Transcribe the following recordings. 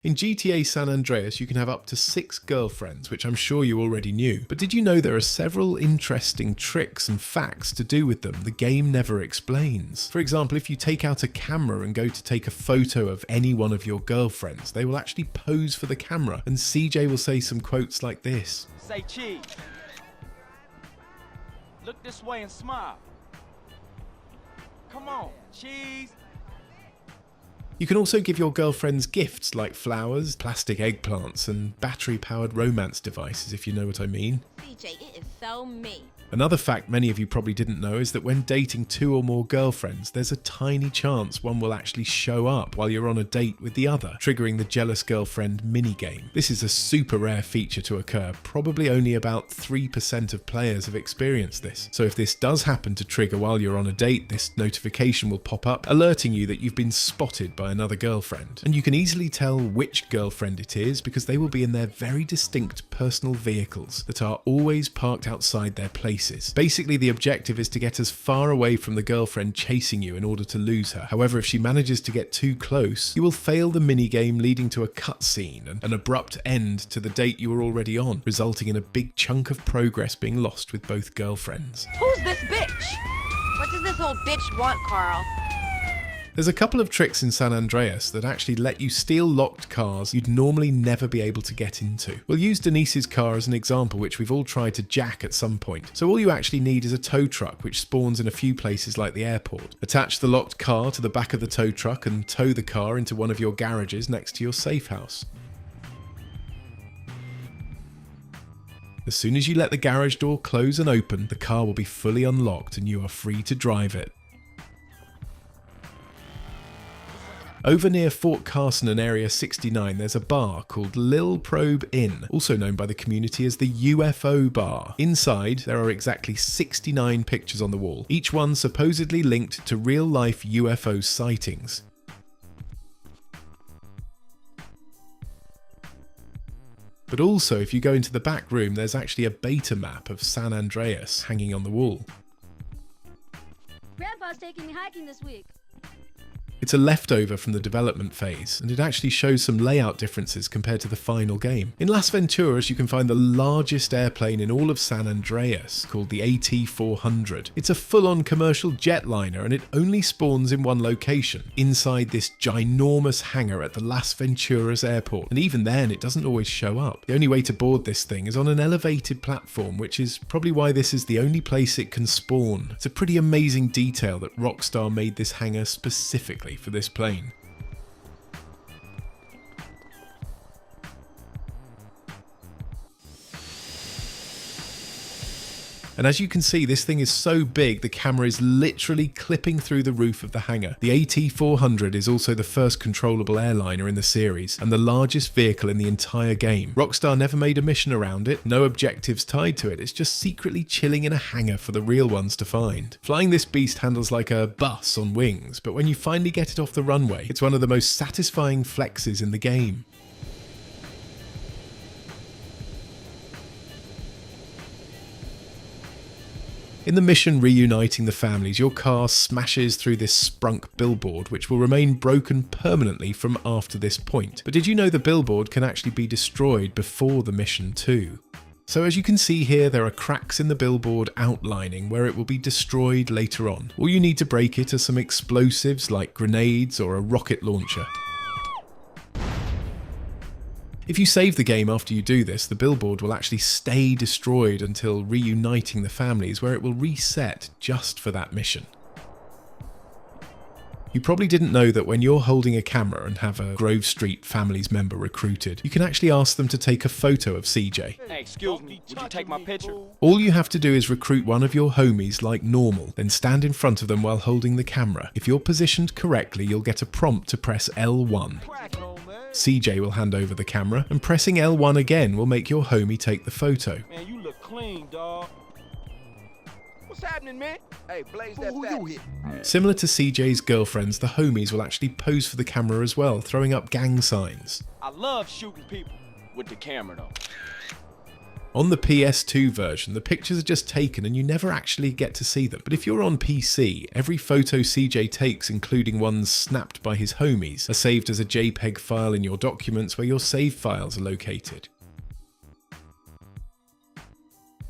In GTA San Andreas, you can have up to 6 girlfriends, which I'm sure you already knew. But did you know there are several interesting tricks and facts to do with them the game never explains? For example, if you take out a camera and go to take a photo of any one of your girlfriends, they will actually pose for the camera, and CJ will say some quotes like this. Say cheese. Look this way and smile. Come on, cheese. You can also give your girlfriends gifts like flowers, plastic eggplants, and battery-powered romance devices, if you know what I mean. CJ, it is so me. Another fact many of you probably didn't know is that when dating 2 or more girlfriends, there's a tiny chance one will actually show up while you're on a date with the other, triggering the jealous girlfriend minigame. This is a super rare feature to occur. Probably only about 3% of players have experienced this. So if this does happen to trigger while you're on a date, this notification will pop up alerting you that you've been spotted by another girlfriend. And you can easily tell which girlfriend it is because they will be in their very distinct personal vehicles that are always parked outside their place. Basically, the objective is to get as far away from the girlfriend chasing you in order to lose her. However, if she manages to get too close, you will fail the minigame, leading to a cutscene and an abrupt end to the date you were already on, resulting in a big chunk of progress being lost with both girlfriends. Who's this bitch? What does this old bitch want, Carl? There's a couple of tricks in San Andreas that actually let you steal locked cars you'd normally never be able to get into. We'll use Denise's car as an example, which we've all tried to jack at some point. So all you actually need is a tow truck, which spawns in a few places like the airport. Attach the locked car to the back of the tow truck and tow the car into one of your garages next to your safe house. As soon as you let the garage door close and open, the car will be fully unlocked and you are free to drive it. Over near Fort Carson and Area 69, there's a bar called Lil Probe Inn, also known by the community as the UFO Bar. Inside, there are exactly 69 pictures on the wall, each one supposedly linked to real-life UFO sightings. But also, if you go into the back room, there's actually a beta map of San Andreas hanging on the wall. Grandpa's taking me hiking this week. It's a leftover from the development phase, and it actually shows some layout differences compared to the final game. In Las Venturas, you can find the largest airplane in all of San Andreas, called the AT-400. It's a full-on commercial jetliner, and it only spawns in one location, inside this ginormous hangar at the Las Venturas airport. And even then, it doesn't always show up. The only way to board this thing is on an elevated platform, which is probably why this is the only place it can spawn. It's a pretty amazing detail that Rockstar made this hangar specifically for this plane. And as you can see, this thing is so big, the camera is literally clipping through the roof of the hangar. The AT-400 is also the first controllable airliner in the series, and the largest vehicle in the entire game. Rockstar never made a mission around it, no objectives tied to it, it's just secretly chilling in a hangar for the real ones to find. Flying this beast handles like a bus on wings, but when you finally get it off the runway, it's one of the most satisfying flexes in the game. In the mission reuniting the families, your car smashes through this sprunk billboard, which will remain broken permanently from after this point. But did you know the billboard can actually be destroyed before the mission too? So as you can see here, there are cracks in the billboard outlining where it will be destroyed later on. All you need to break it are some explosives like grenades or a rocket launcher. If you save the game after you do this, the billboard will actually stay destroyed until reuniting the families, where it will reset just for that mission. You probably didn't know that when you're holding a camera and have a Grove Street families member recruited, you can actually ask them to take a photo of CJ. Hey, excuse me, would you take my picture? All you have to do is recruit one of your homies like normal, then stand in front of them while holding the camera. If you're positioned correctly, you'll get a prompt to press L1. CJ will hand over the camera, and pressing L1 again will make your homie take the photo. Man, you look clean, dog. What's happening, man? Hey, blaze that fat. Similar to CJ's girlfriends, the homies will actually pose for the camera as well, throwing up gang signs. I love shooting people with the camera, though. On the PS2 version, the pictures are just taken and you never actually get to see them. But if you're on PC, every photo CJ takes, including ones snapped by his homies, are saved as a JPEG file in your documents where your save files are located.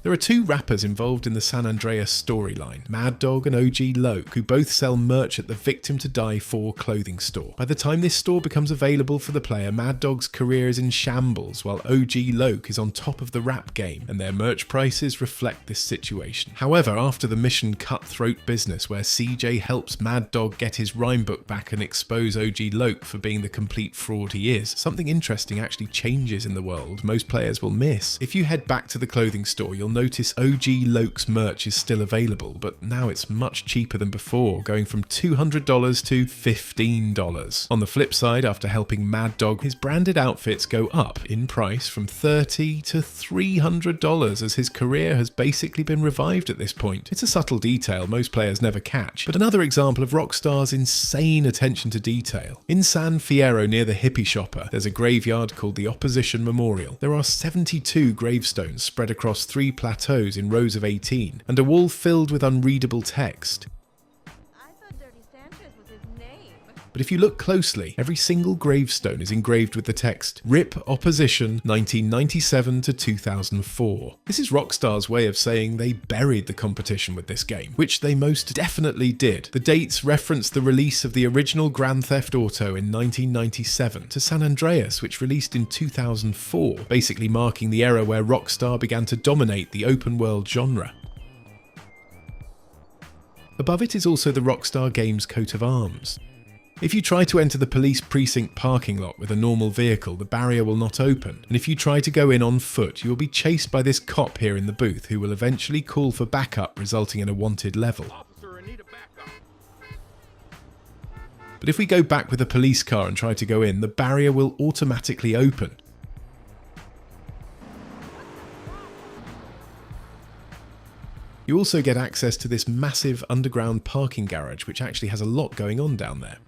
There are two rappers involved in the San Andreas storyline, Mad Dog and OG Loke, who both sell merch at the Victim to Die 4 clothing store. By the time this store becomes available for the player, Mad Dog's career is in shambles, while OG Loke is on top of the rap game, and their merch prices reflect this situation. However, after the mission Cutthroat Business, where CJ helps Mad Dog get his rhyme book back and expose OG Loke for being the complete fraud he is, something interesting actually changes in the world most players will miss. If you head back to the clothing store, you'll notice OG Loke's merch is still available, but now it's much cheaper than before, going from $200 to $15. On the flip side, after helping Mad Dog, his branded outfits go up in price from $30 to $300 as his career has basically been revived at this point. It's a subtle detail most players never catch, but another example of Rockstar's insane attention to detail. In San Fierro near the hippie shopper, there's a graveyard called the Opposition Memorial. There are 72 gravestones spread across 3 plateaus in rows of 18, and a wall filled with unreadable text. But if you look closely, every single gravestone is engraved with the text, RIP Opposition 1997 to 2004. This is Rockstar's way of saying they buried the competition with this game, which they most definitely did. The dates reference the release of the original Grand Theft Auto in 1997 to San Andreas, which released in 2004, basically marking the era where Rockstar began to dominate the open world genre. Above it is also the Rockstar Games coat of arms. If you try to enter the police precinct parking lot with a normal vehicle, the barrier will not open, and if you try to go in on foot, you will be chased by this cop here in the booth who will eventually call for backup, resulting in a wanted level. But if we go back with a police car and try to go in, the barrier will automatically open. You also get access to this massive underground parking garage, which actually has a lot going on down there.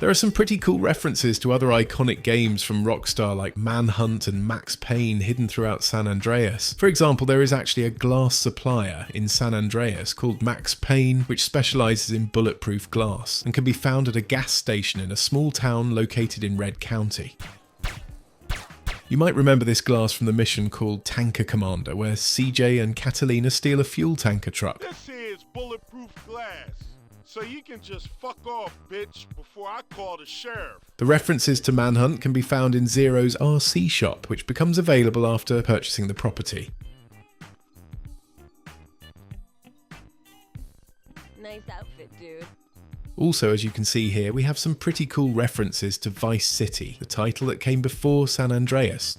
There are some pretty cool references to other iconic games from Rockstar like Manhunt and Max Payne hidden throughout San Andreas. For example, there is actually a glass supplier in San Andreas called Max Payne, which specializes in bulletproof glass and can be found at a gas station in a small town located in Red County. You might remember this glass from the mission called Tanker Commander, where CJ and Catalina steal a fuel tanker truck. This here is bulletproof glass. So you can just fuck off, bitch, before I call the sheriff. The references to Manhunt can be found in Zero's RC shop, which becomes available after purchasing the property. Nice outfit, dude. Also, as you can see here, we have some pretty cool references to Vice City, the title that came before San Andreas.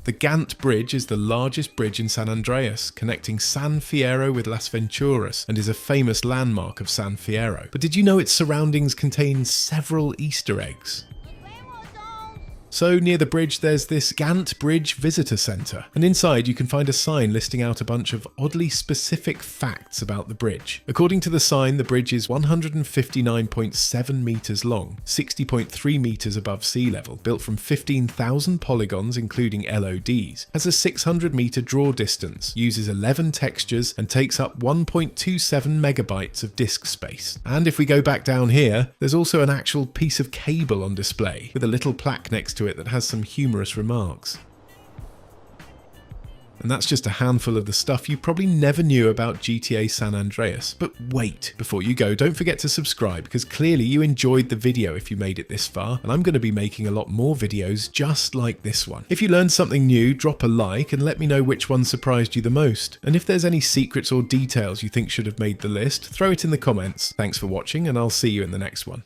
The Gant Bridge is the largest bridge in San Andreas, connecting San Fierro with Las Venturas, and is a famous landmark of San Fierro. But did you know its surroundings contain several Easter eggs? So near the bridge there's this Gant Bridge Visitor Centre, and inside you can find a sign listing out a bunch of oddly specific facts about the bridge. According to the sign, the bridge is 159.7 metres long, 60.3 metres above sea level, built from 15,000 polygons including LODs, has a 600 metre draw distance, uses 11 textures and takes up 1.27 megabytes of disk space. And if we go back down here, there's also an actual piece of cable on display with a little plaque next to it that has some humorous remarks. And that's just a handful of the stuff you probably never knew about GTA San Andreas. But wait, before you go, don't forget to subscribe, because clearly you enjoyed the video if you made it this far, and I'm going to be making a lot more videos just like this one. If you learned something new, drop a like and let me know which one surprised you the most. And if there's any secrets or details you think should have made the list, throw it in the comments. Thanks for watching, and I'll see you in the next one.